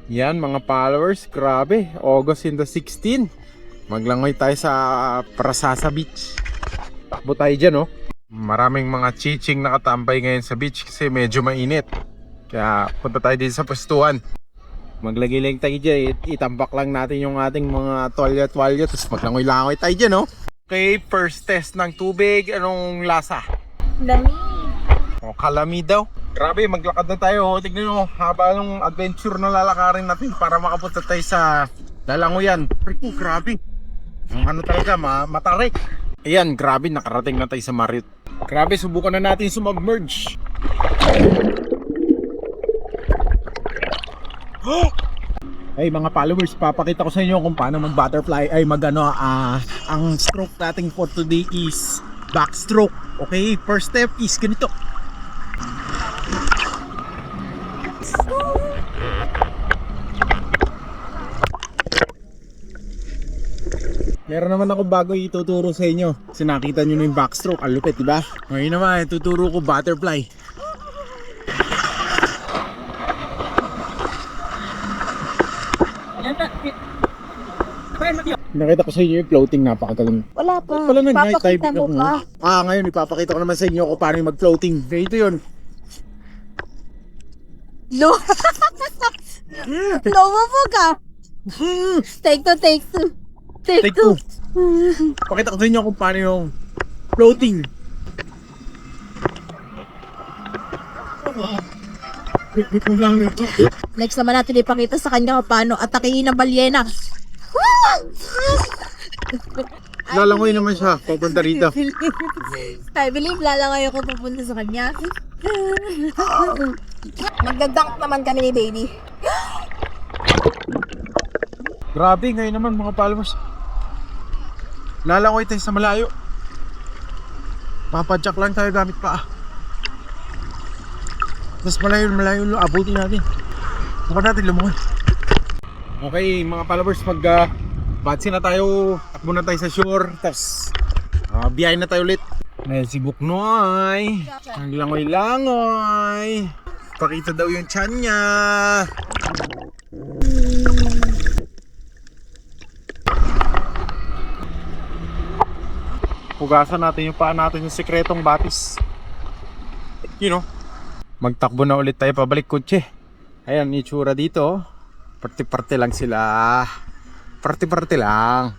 Yan mga followers, grabe, August in the 16. Maglangoy tayo sa Prasasa Beach. Takbo tayo dyan, oh. Maraming mga chiching nakatambay ngayon sa beach kasi medyo mainit. Kaya punta tayo din sa pwestuhan. Maglagay lang tayo dyan, itambak lang natin yung ating mga tuwalya-tuwalya, tapos maglangoy-langoy tayo dyan, oh. Okay, first test ng tubig, anong lasa? Dami. O, kalami daw. Grabe, maglakad na tayo. Tignan mo, haba ng adventure na lalakarin natin para makapunta tayo sa lalangoyan. Rico, grabe. Ang ano talaga, matarik. Ayan, grabe, nakarating na tayo sa Marriott. Grabe, subukan na natin sumubmerge. Hey mga followers, papakita ko sa inyo kung paano mag-butterfly. Ay ang stroke natin for today is backstroke. Okay, first step is ganito. Meron naman ako bago ituturo sa inyo. Kasi nakita nyo na yung backstroke, ang lupit, diba? Ngayon naman, tuturo ko butterfly. Nakita ko sa inyo yung floating, napakagaling. Wala pa. Wala na, night Papakita diving mo ako. pa. Ngayon ipapakita ko naman sa inyo kung paano yung mag-floating. Ganito yun. Lo. Lomo po ka. Take two, take two. Take two. Pakita ko sa inyo kung paano yung floating. Next naman natin ipakita sa kanya kung paano atakihin ng balyena. Lalangoy naman siya, papunta rito. I believe lalangoy ako pupunta sa kanya. Magdadunk naman kami ni baby. Grabe, ngayon naman mga followers. Lalangoy tayo sa malayo. Papadyak lang tayo gamit pa. Tapos malayo abutin natin. Baka natin lumungan. Okay mga followers, batsi na tayo. Takbo na tayo sa shore. Tapos biyahe na tayo ulit. Ngayon si Buknoy. Naglangoy-langoy. Pakita daw yung tiyan niya. Hugasan natin yung paa natin yung sekretong batis. You know. Magtakbo na ulit tayo pabalik kotse. Ayan, itsura dito. Parte-parte lang sila. Parte-parte lang.